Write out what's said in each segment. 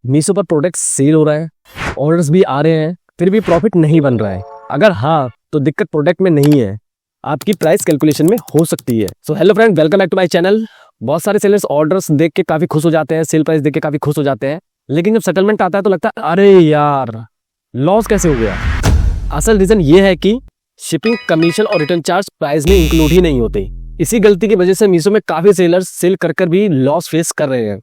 मीशो पर product cell हो रहा है, ऑर्डर्स भी आ रहे हैं, फिर भी प्रॉफिट नहीं बन रहा है। अगर हाँ तो दिक्कत प्रोडक्ट में नहीं है, आपकी प्राइस कैलकुलेशन में हो सकती है। So hello friend, welcome back to my channel. बहुत सारे सेलर्स ऑर्डर्स देख के काफी खुश हो जाते हैं, सेल प्राइस देख के काफी खुश हो जाते हैं, लेकिन जब सेटलमेंट आता है तो लगता है अरे यार लॉस कैसे हो गया। असल रीजन ये है कि शिपिंग कमीशन और रिटर्न चार्ज प्राइस में इंक्लूड ही नहीं होते। इसी गलती की वजह से मीशो में काफी सेलर्स सेल कर भी लॉस फेस कर रहे हैं।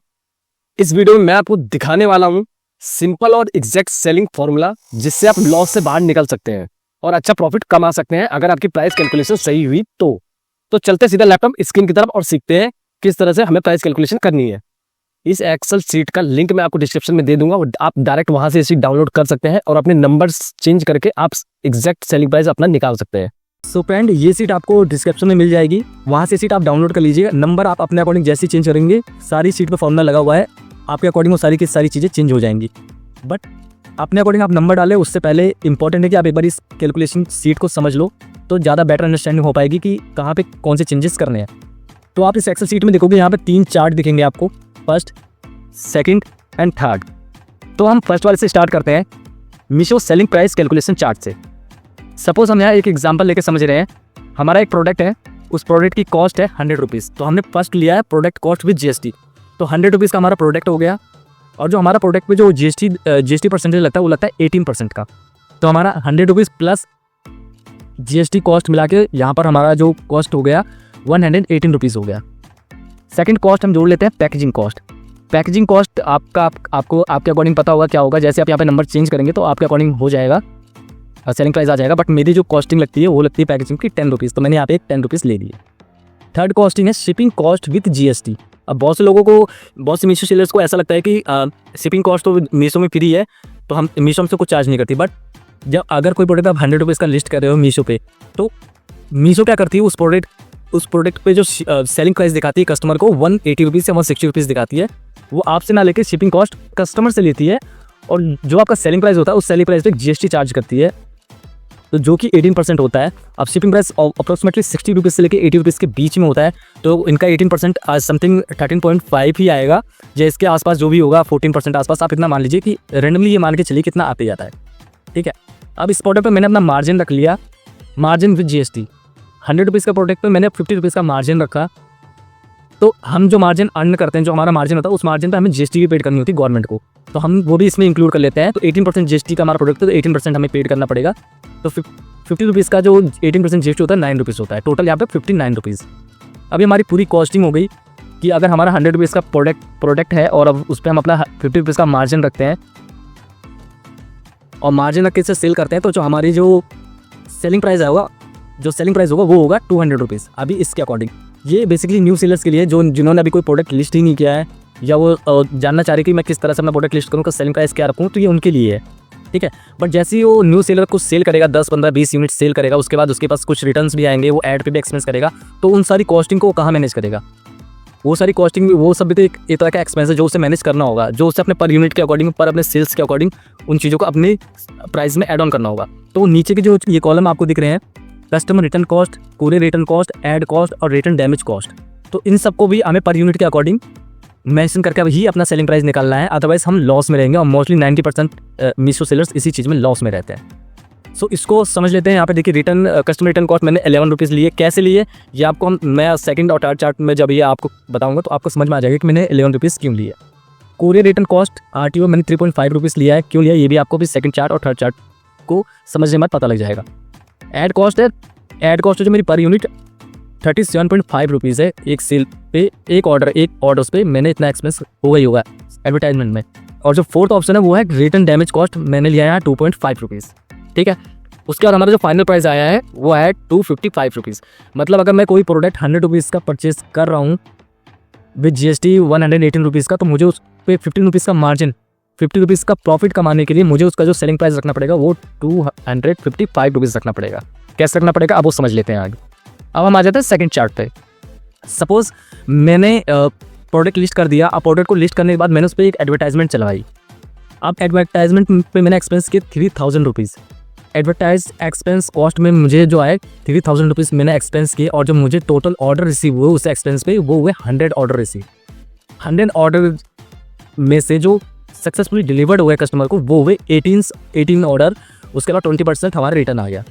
इस वीडियो में मैं आपको दिखाने वाला हूं सिंपल और एग्जैक्ट सेलिंग फॉर्मूला, जिससे आप लॉस से बाहर निकल सकते हैं और अच्छा प्रॉफिट कमा सकते हैं अगर आपकी प्राइस कैलकुलेशन सही हुई तो चलते सीधा लैपटॉप स्क्रीन की तरफ और सीखते हैं किस तरह से हमें प्राइस कैलकुलेशन करनी है। इस एक्सेल सीट का लिंक मैं आपको डिस्क्रिप्शन में दे दूंगा, आप डायरेक्ट वहां से इसे डाउनलोड कर सकते हैं और अपने नंबर्स चेंज करके आप एग्जैक्ट सेलिंग प्राइस अपना निकाल सकते हैं। सो फ्रेंड, ये सीट आपको डिस्क्रिप्शन में मिल जाएगी, वहां से सीट आप डाउनलोड कर लीजिएगा। नंबर आप अपने अकॉर्डिंग जैसे चेंज करेंगे, सारी सीट पे फॉर्मूला लगा हुआ है, आपके अकॉर्डिंग वो सारी की सारी चीज़ें चेंज हो जाएंगी। बट अपने अकॉर्डिंग आप नंबर डालें, उससे पहले इंपॉर्टेंट है कि आप एक बार इस कैलकुलेशन सीट को समझ लो, तो ज़्यादा बेटर अंडरस्टैंडिंग हो पाएगी कि कहाँ पे कौन से चेंजेस करने हैं। तो आप इस एक्सेल सीट में देखोगे, यहाँ पे 3 चार्ट दिखेंगे आपको, फर्स्ट, सेकंड एंड थर्ड। तो हम फर्स्ट वाले से स्टार्ट करते हैं, Meesho selling price calculation chart से। सपोज हम यहाँ एक एग्जांपल लेके समझ रहे हैं, हमारा एक प्रोडक्ट है, उस प्रोडक्ट की कॉस्ट है 100 रुपीज़। तो हमने फर्स्ट लिया है प्रोडक्ट कॉस्ट विद GST, तो 100 रुपीज़ का हमारा प्रोडक्ट हो गया। और जो हमारा प्रोडक्ट पे जो GST परसेंटेज लगता है वो लगता है 18% का। तो हमारा 100 रुपीज़ प्लस GST कॉस्ट मिला के यहाँ पर हमारा जो कॉस्ट हो गया 118 रुपीज़ हो गया। सेकंड कॉस्ट हम जोड़ लेते हैं पैकेजिंग कॉस्ट। पैकेजिंग कॉस्ट आपको आपके अकॉर्डिंग पता होगा क्या होगा, जैसे आप यहाँ पे नंबर चेंज करेंगे तो आपके अकॉर्डिंग हो जाएगा, सेलिंग प्राइस आ जाएगा। बट मेरी जो कॉस्टिंग लगती है वो लगती है पैकेजिंग की 10 रुपीज़, तो मैंने यहाँ पे 10 रुपीज़ ले लिए। थर्ड कॉस्टिंग है शिपिंग कॉस्ट विद GST। अब बहुत से लोगों को, बहुत से मीशो सेलर्स को ऐसा लगता है कि शिपिंग कॉस्ट तो मीशो में फ्री है, तो हम मीशो हमसे कुछ चार्ज नहीं करती। बट जब अगर कोई प्रोडक्ट आप 100 रुपीज़ का लिस्ट कर रहे हो मीशो पे, तो मीशो क्या करती है, उस प्रोडक्ट पे जो सेलिंग प्राइस दिखाती है कस्टमर को 180 रुपीज़ या 160 रुपीज़ दिखाती है, वो आपसे ना लेके शिपिंग कॉस्ट कस्टमर से लेती है, और जो आपका सेलिंग प्राइस होता है उस सेलिंग प्राइस पे GST चार्ज करती है, तो जो कि 18% होता है। अब शिपिंग प्राइस अप्रोक्सीमेटली 60 रुपीज़ से लेकर 80 रुपीज़ के बीच में होता है, तो इनका 18% समथिंग 13.5 ही आएगा, या इसके आसपास जो भी होगा 14% आसपास, आप इतना मान लीजिए कि रेंडमली ये मान के चलिए कितना आते जाता है। ठीक है, अब इस प्रोडक्ट पे मैंने अपना मार्जिन रख लिया, मार्जिन विद GST। 100 रुपीज़ का प्रोडक्ट पे मैंने 50 रुपीज़ का मार्जिन रखा। तो हम जो मार्जिन अर्न करते हैं, जो हमारा मार्जिन होता है, उस मार्जिन पे हमें GST भी पेड करनी होती है गवर्नमेंट को, तो हम वो भी इसमें इंक्लूड कर लेते हैं। तो 18% GST का हमारा प्रोडक्ट है, तो 18% हमें पेड करना पड़ेगा। तो 50 रुपीज़ का जो 18% GST होता है 9 रुपीज़ होता है, टोटल यहाँ पे 59 रुपीज़। अभी हमारी पूरी कॉस्टिंग हो गई कि अगर हमारा 100 रुपीज़ का प्रोडक्ट है और अब उस पर हम अपना 50 रुपीज़ का मार्जिन रखते हैं और मार्जिन रख के इसे सेल करते हैं, तो जो हमारी जो सेलिंग प्राइस होगा वो होगा 200 रुपीज़। अभी इसके अकॉर्डिंग ये बेसिकली न्यू सेलर्स के लिए, जिन्होंने अभी कोई प्रोडक्ट लिस्ट ही नहीं किया है, या वो जानना चाह रहे कि मैं किस तरह से अपना प्रोडक्ट लिस्ट करूँ, उसका सेलिंग प्राइस क्या रखूँ, तो ये उनके लिए है। ठीक है, बट जैसे ही वो न्यू सेलर को सेल करेगा, 10, 15, 20 यूनिट सेल करेगा, उसके बाद उसके पास कुछ रिटर्न्स भी आएंगे, वो ऐड पे भी एक्सपेंस करेगा, तो उन सारी कॉस्टिंग को कहाँ मैनेज करेगा? वो सारी कॉस्टिंग, वो सब भी तो एक तरह का एक्सपेंस है जो उसे मैनेज करना होगा, जो उसे अपने पर यूनिट के अकॉर्डिंग, पर अपने सेल्स के अकॉर्डिंग उन चीज़ों को अपने प्राइस में एड ऑन करना होगा। तो नीचे के जो ये कॉलम आपको दिख रहे हैं, customer return cost, courier return cost, ad cost और रिटर्न डैमेज कॉस्ट, तो इन सबको भी हमें पर यूनिट के अकॉर्डिंग मेंशन करके ही अपना सेलिंग प्राइस निकालना है, अदरवाइज हम लॉस में रहेंगे। और मोस्टली 90% मीशो सेलर्स इसी चीज़ में लॉस में रहते हैं। सो इसको समझ लेते हैं। यहाँ पे देखिए, कस्टमर रिटर्न कॉस्ट मैंने 11 रुपीज़ लिए। कैसे लिए ये आपको मैं सेकंड और थर्ड चार्ट में जब ये आपको बताऊंगा तो आपको समझ में आ जाएगा कि मैंने 11 रुपीज़ क्यों लिए। कोरियर रिटर्न कॉस्ट RTO मैंने 3.5 रुपीज़ लिया है, क्यों लिया ये भी आपको भी सेकंड चार्ट और थर्ड चार्ट को समझने में पता लग जाएगा। एड कॉस्ट है, एड कॉस्ट जो मेरी पर यूनिट 37.5 रुपीज़ है। एक सेल पे एक ऑर्डर्स पे मैंने इतना एक्सपेंस होगा एडवर्टाइजमेंट में। और जो फोर्थ ऑप्शन है वो है रिटर्न डैमेज कॉस्ट, मैंने लिया है 2.5 रुपीज़। ठीक है, उसके बाद हमारा जो फाइनल प्राइस आया है वो है 255 रुपीज़। मतलब अगर मैं कोई प्रोडक्ट 100 रुपीज़ का परचेज कर रहा हूँ विद GST 118 रुपीज़ का, तो मुझे उस पर 15 रुपीज़ का मार्जिन, 50 रुपीज़ का प्रॉफिट कमाने के लिए मुझे उसका जो सेलिंग प्राइस रखना पड़ेगा वो 255 रुपीज़ रखना पड़ेगा। कैसे रखना पड़ेगा अब वो समझ लेते हैं आगे। अब हम आ जाते हैं सेकंड चार्ट पे। सपोज मैंने प्रोडक्ट लिस्ट कर दिया। अब प्रोडक्ट को लिस्ट करने के बाद मैंने उस पर एक एडवर्टाइजमेंट चलवाई। अब एडवर्टाइजमेंट पे मैंने एक्सपेंस किए 3000 रुपीज़। एडवर्टाइज एक्सपेंस कॉस्ट में मुझे जो आए 3000 रुपीज़ मैंने एक्सपेंस किए, और जो मुझे टोटल ऑर्डर रिसीव हुए उस एक्सपेंस पे वो हुए 100 ऑर्डर रिसीव। 100 ऑर्डर में से जो सक्सेसफुली डिलीवर्ड हुए कस्टमर को, वो हुए 18 ऑर्डर, उसके बाद 20% हमारा रिटर्न आ गया।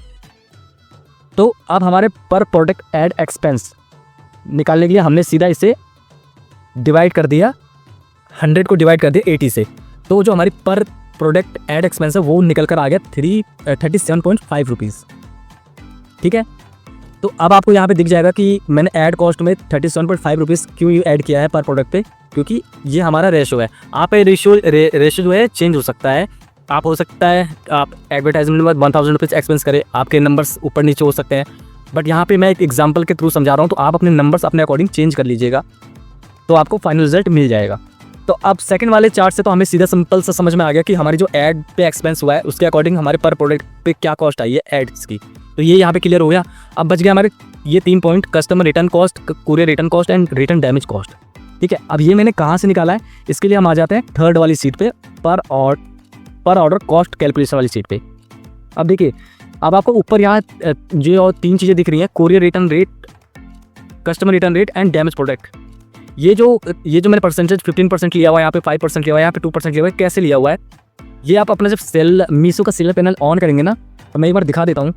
तो अब हमारे पर प्रोडक्ट एड एक्सपेंस निकालने के लिए हमने सीधा इसे डिवाइड कर दिया, 100 को डिवाइड कर दिया 80 से, तो जो हमारी पर प्रोडक्ट एड एक्सपेंस है वो निकल कर आ गया 37.5 रुपीज़। ठीक है, तो अब आपको यहाँ पे दिख जाएगा कि मैंने ऐड कॉस्ट में 37.5 रुपीज़ क्यों ऐड किया है पर प्रोडक्ट पे, क्योंकि ये हमारा रेशो है। आप रेशो जो है चेंज हो सकता है, आप हो सकता है आप एडवर्टाइजमेंट में 1000 रुपीज़ एक्सपेंस करें, आपके नंबर्स ऊपर नीचे हो सकते हैं, बट यहाँ पे मैं एक एग्जांपल के थ्रू समझा रहा हूँ, तो आप अपने नंबर्स अपने अकॉर्डिंग चेंज कर लीजिएगा, तो आपको फाइनल रिजल्ट मिल जाएगा। तो अब सेकंड वाले चार्ट से तो हमें सीधा सिंपल सा समझ में आ गया कि हमारी जो ऐड पे एक्सपेंस हुआ है उसके अकॉर्डिंग हमारे पर प्रोडक्ट पे क्या कॉस्ट आई है एड्स की, तो ये यहाँ पे क्लियर हो गया। अब बच गया हमारे ये 3 point, customer return cost, courier return cost and return damage cost. ठीक है, अब ये मैंने कहाँ से निकाला है, इसके लिए हम आ जाते हैं थर्ड वाली सीट पे, पर ऑर्डर कॉस्ट कैलकुलेशन वाली सीट पे। अब देखिए, अब आपको ऊपर यहाँ जो 3 चीज़ें दिख रही हैं, courier return rate, customer return rate and damage product. ये जो मैंने परसेंटेज 15% लिया हुआ है, यहाँ पे 5% लिया हुआ है, यहाँ पे 2% लिया हुआ है, कैसे लिया हुआ है, ये आप अपना जब मीशो का सेलर पैनल ऑन करेंगे ना, तो मैं एक बार दिखा देता हूँ।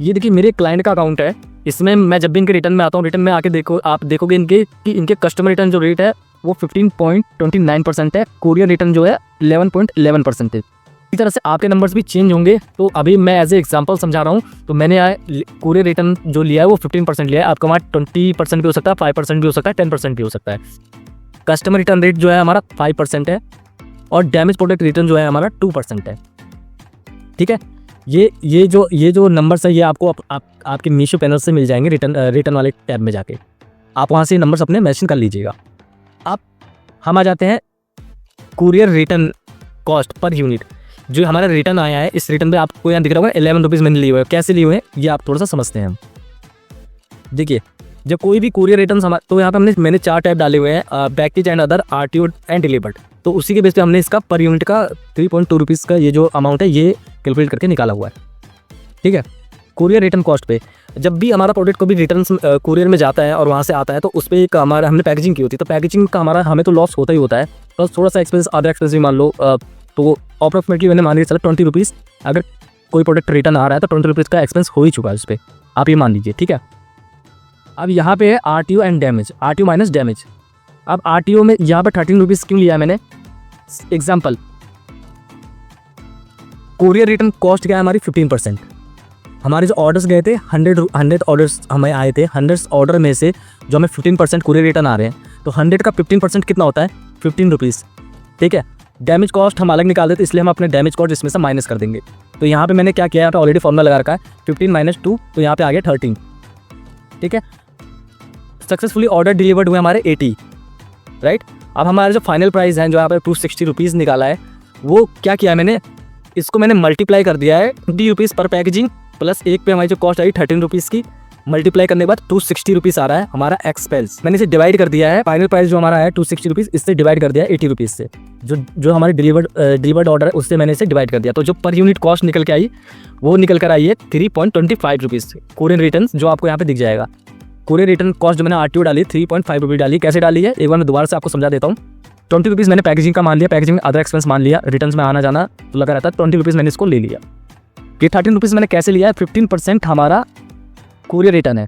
ये देखिए मेरे क्लाइंट का अकाउंट है, इसमें मैं जब भी इनके रिटर्न में आता हूँ, रिटर्न में आके देखो, आप देखोगे इनके कस्टमर रिटर्न जो रेट है वो 15.29% है, कुरियर रिटर्न जो है 11.11% है। इसी तरह से आपके नंबर्स भी चेंज होंगे। तो अभी मैं एज ए एग्जांपल समझा रहा हूँ, तो मैंने कुरियर रिटर्न जो लिया है वो 15% लिया है, आपका वहाँ 20% भी हो सकता है, 5% भी हो सकता है, 10% भी हो सकता है। कस्टमर रिटर्न रेट जो है हमारा 5% है और डैमेज प्रोडक्ट रिटर्न जो है हमारा 2% है। ठीक है, ये जो नंबर्स है ये आपको आपके मीशो पैनल से मिल जाएंगे, रिटर्न वाले टैब में जाके आप वहाँ से नंबर्स अपने मेंशन कर लीजिएगा। अब हम आ जाते हैं courier return cost per unit. जो हमारा रिटर्न आया है, इस रिटर्न पे आपको यहाँ दिख रहा होगा 11 रुपीज़ मैंने लिए हुए हैं। कैसे लिए हुए हैं ये आप थोड़ा सा समझते हैं। देखिए, जब कोई भी कुरियर रिटर्न तो यहाँ पे मैंने 4 टैब डाले हुए हैं, package and other, RTO and delivered. तो उसी के बेस पे हमने इसका पर यूनिट का 3.2 रुपीज़ का ये जो अमाउंट है ये कैलकुलेट करके निकाला हुआ है। ठीक है, कुरियर रिटर्न कॉस्ट पे जब भी हमारा प्रोडक्ट को भी रिटर्न कुरियर में जाता है और वहाँ से आता है, तो उस पर एक हमारा हमने पैकेजिंग की होती है, तो पैकेजिंग का हमें तो लॉस होता ही होता है, प्लस थोड़ा सा एक्सपेंस, अदर एक्सपेंस भी मान लो, तो अप्रॉक्सीमेटली मैंने मान लिया चला 20 रुपीज़। अगर कोई प्रोडक्ट रिटर्न आ रहा है तो 20 रुपीज़ का एक्सपेंस हो ही चुका है उस पर, आप ये मान लीजिए। ठीक है, अब यहाँ पे है RTO and damage, RTO minus damage. अब आरटीओ में यहाँ पर 13 रुपीज़ क्यों लिया है मैंने, एग्जाम्पल, कुरियर रिटर्न कॉस्ट क्या है हमारी 15%। हमारे जो ऑर्डर्स गए थे 100 ऑर्डर्स हमें आए थे, 100 ऑर्डर में से जो हमें 15% कुरियर रिटर्न आ रहे हैं, तो 100 का 15% कितना होता है, 15 रुपीज़। ठीक है, डैमेज कॉस्ट हम अलग निकाल देते, इसलिए हम अपने डैमेज कॉस्ट इसमें से माइनस कर देंगे। तो यहाँ पे मैंने क्या किया, यहाँ पे ऑलरेडी फॉर्मूला लगा रखा है 15 - 2, तो यहाँ पे आ गया 13। ठीक है, सक्सेसफुली ऑर्डर डिलीवर्ड हुए हमारे 80, राइट। अब हमारा जो फाइनल प्राइस है जो यहाँ पे 260 रुपीज़ निकाला है, वो क्या किया मैंने, इसको मैंने मल्टीप्लाई कर दिया है 20 रुपीज़ पर पैकेजिंग, प्लस एक पे हमारी जो कॉस्ट आई 13 रुपीज़ की, मल्टीप्लाई करने के बाद 260 रुपीज़ आ रहा है हमारा एक्सपेंस। मैंने इसे डिवाइड कर दिया है, फाइनल प्राइस जो हमारा है 260 रुपीज़, इससे डिवाइड कर दिया है 80 रुपीज़ से, जो हमारे डिलीवर्ड ऑर्डर है उससे मैंने इसे डिवाइड कर दिया। तो जो पर यूनिट कॉस्ट निकल के आई वो निकल कर आई है 3.25 रुपीज़ कुरियर रिटर्न, जो आपको यहाँ पे दिख जाएगा। कुरियर रिटर्न कॉस्ट जो मैंने आरटीओ डाली 3.5 रुपीज़ डाली, कैसे डाली है एक बार मैं दोबारा से आपको समझा देता हूँ। 20 रुपीज़ मैंने पैकेजिंग का मान लिया, पैकेजिंग में अदर एक्सपेंस मान लिया, रिटर्न में आना जाना तो लगा रहता है, 20 रुपीज़ मैंने इसको ले लिया। ये 13 रुपीज़ मैंने कैसे लिया है, 15% हमारा कुरियर रिटर्न है।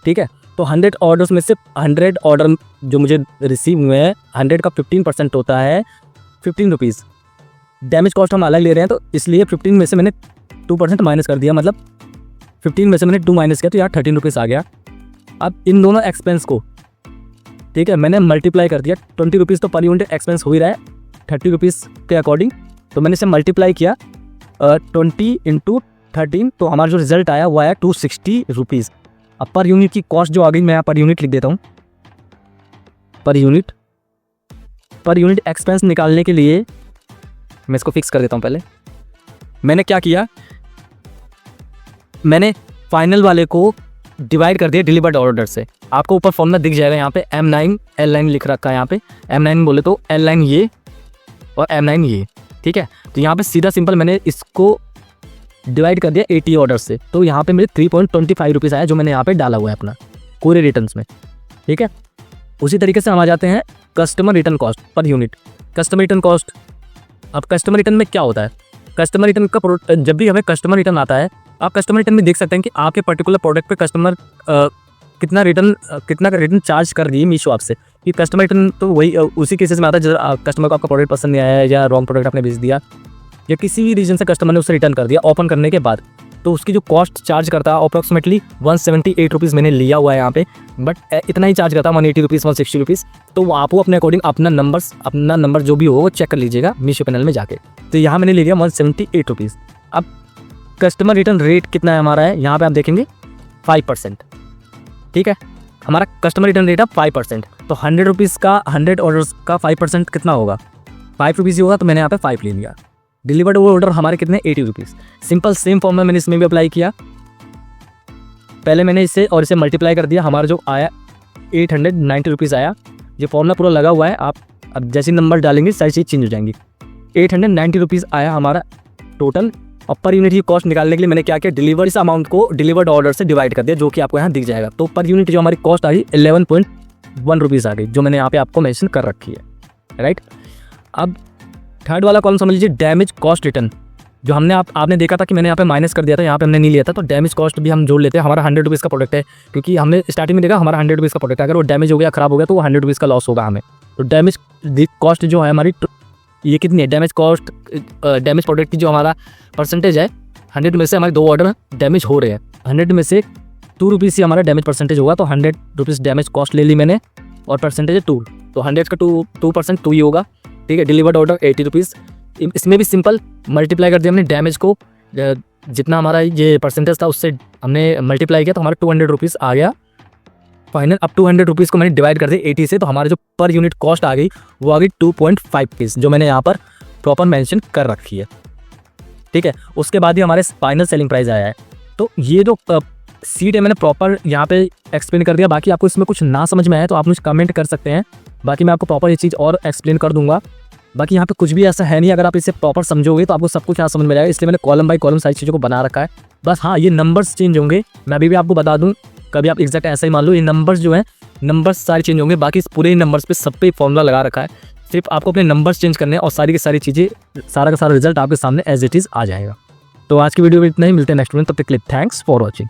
ठीक है, तो 100 ऑर्डर्स में से 100 ऑर्डर जो मुझे रिसीव हुए हैं, 100 का 15% होता है 15 रुपीज़। डैमेज कॉस्ट हम अलग ले रहे हैं, तो इसलिए 15 में से मैंने 2% माइनस कर दिया, मतलब 15 में से मैंने 2 माइनस किया, तो यार 13 रुपीज़ आ गया। अब इन दोनों एक्सपेंस को, ठीक है, मैंने मल्टीप्लाई कर दिया। 20 रुपीज़ तो पर यूनिट एक्सपेंस हो ही रहा है 30 रुपीज़ के अकॉर्डिंग, तो मैंने इसे मल्टीप्लाई किया 20 × 13, तो हमारा जो रिजल्ट आया वो आया 260 रुपीज़। अब पर यूनिट की कॉस्ट जो आ गई, मैं यहाँ पर यूनिट लिख देता हूँ, पर यूनिट एक्सपेंस निकालने के लिए मैं इसको फिक्स कर देता हूँ। पहले मैंने क्या किया, मैंने फाइनल वाले को डिवाइड कर दिया डिलीवर्ड ऑर्डर से। आपको ऊपर फॉर्मूला दिख जाएगा, यहाँ पे M9 L9 लिख रखा है, यहाँ पे M9 बोले तो L9 ये और M9 ये। ठीक है, तो यहाँ पे सीधा सिंपल मैंने इसको डिवाइड कर दिया 80 ऑर्डर से, तो यहाँ पे मेरे 3.25 रुपीज़ आया, जो मैंने यहाँ पे डाला हुआ है अपना कुरियर रिटर्न्स में। ठीक है, उसी तरीके से हम आ जाते हैं customer return cost per unit. Customer return cost, अब कस्टमर रिटर्न में क्या होता है, कस्टमर रिटर्न का जब भी हमें कस्टमर रिटर्न आता है, आप कस्टमर रिटर्न में देख सकते हैं कि आपके पर्टिकुलर प्रोडक्ट पे कस्टमर कितना का रिटर्न चार्ज कर रही है मीशो आपसे। कि कस्टमर रिटर्न तो वही उसी केसेस में आता है जब कस्टमर को आपका प्रोडक्ट पसंद नहीं आया है या रॉन्ग प्रोडक्ट आपने भेज दिया या किसी भी रीजन से कस्टमर ने उसे रिटर्न कर दिया ओपन करने के बाद, तो उसकी जो कॉस्ट चार्ज करता है अप्रॉक्सीमेटली 178 रुपीज़ मैंने लिया हुआ है यहाँ पे, बट इतना ही चार्ज करता है 180 रुपीज़ 160 रुपीज़। तो आपको अपने अकॉर्डिंग अपना नंबर जो भी हो वो चेक कर लीजिएगा मीशो पैनल में जाके। तो यहाँ मैंने ले लिया 178 रुपीज़। अब कस्टमर रिटर्न रेट कितना है हमारा है, यहाँ पे आप देखेंगे 5%। ठीक है, हमारा कस्टमर रिटर्न रेट है 5%। तो 100 रुपीज़ का 100 ऑर्डर्स का 5% कितना होगा, 5 रुपीज़ ही होगा। तो मैंने यहाँ पे 5 ले लिया। डिलीवर्ड वो ऑर्डर हमारे कितने 80 रुपीज़। सिंपल सेम फॉर्मूला मैंने इसमें भी अप्लाई किया। पहले मैंने इसे और इसे मल्टीप्लाई कर दिया, हमारा जो आया 890 रुपीज़ आया। ये फॉर्मूला पूरा लगा हुआ है, आप अब जैसे नंबर डालेंगे सारी चीज़ चेंज हो जाएंगी। 890 रुपीज़ आया हमारा टोटल। और पर यूनिट की कॉस्ट निकालने के लिए मैंने क्या किया, डिलीवर इस अमाउंट को डिलीवर्ड ऑर्डर से डिवाइड कर दिया, जो कि आपको यहाँ दिख जाएगा। तो पर यूनिट जो हमारी कॉस्ट आ गई 11.1 रुपीज़ आ गई, जो मैंने यहाँ पे आपको मेंशन कर रखी है, राइट। अब थर्ड वाला कॉलम समझ लीजिए डैमेज कॉस्ट रिटर्न, जो हमने आपने देखा था कि मैंने यहाँ पे माइनस कर दिया था, यहाँ पे हमने नहीं लिया था। तो डैमेज कॉस्ट भी हम जोड़ लेते हैं। हमारा 100 रुपीज़ का प्रोडक्ट है, क्योंकि हमने स्टार्टिंग में देखा हमारा 100 रुपीज़ का प्रोडक्ट है, अगर वो डैमेज हो गया खराब हो गया तो वो 100 रुपीज़ का लॉस होगा हमें। तो डैमेज कॉस्ट जो है हमारी ये कितनी है, डैमेज कॉस्ट डैमेज प्रोडक्ट की जो हमारा परसेंटेज है 100 में से हमारे 2 ऑर्डर डैमेज हो रहे हैं, 100 में से 2 रुपीज़ ही हमारा डैमेज परसेंटेज होगा। तो 100 रुपीज़ डैमेज कॉस्ट ले ली मैंने और परसेंटेज है 2, तो 100 का 2% 2 ही होगा। ठीक है, डिलीवर्ड ऑर्डर 80 रुपीज़। इसमें भी सिंपल मल्टीप्लाई कर दिया हमने डैमेज को, जितना हमारा ये परसेंटेज था उससे हमने मल्टीप्लाई किया, तो हमारा 200 रुपीज़ आ गया फाइनल। अब 200 रुपीज़ को मैंने डिवाइड कर दिया 80 से, तो हमारे जो पर यूनिट कॉस्ट आ गई वो आ गई 2.5 पीस, जो मैंने यहाँ पर प्रॉपर मेंशन कर रखी है। ठीक है, उसके बाद ही हमारे फाइनल सेलिंग प्राइस आया है। तो ये जो सीट है मैंने प्रॉपर यहाँ पे एक्सप्लेन कर दिया। बाकी आपको इसमें कुछ ना समझ में आए तो आप मुझे कमेंट कर सकते हैं, बाकी मैं आपको प्रॉपर ये चीज़ और एक्सप्लेन कर दूंगा। बाकी यहाँ पे कुछ भी ऐसा है नहीं, अगर आप इसे प्रॉपर समझोगे तो आपको सब कुछ यहाँ समझ में आएगा, इसलिए मैंने कॉलम बाय कॉलम सारी चीज़ों को बना रखा है। बस हाँ, ये नंबर्स चेंज होंगे, मैं अभी भी आपको बता दूँ, कभी आप एग्जैक्ट ऐसा ही मान लो, ये नंबर्स जो हैं नंबर्स सारे चेंज होंगे, बाकी इस पूरे नंबर्स पे सब पे फॉर्मूला लगा रखा है। सिर्फ आपको अपने नंबर्स चेंज करने हैं और सारी की सारी चीज़ें, सारा का सारा रिजल्ट आपके सामने एज इट इज़ आ जाएगा। तो आज की वीडियो में इतना ही, मिलते हैं नेक्स्ट वीडियो, तब तक के लिए थैंक्स फॉर वॉचिंग।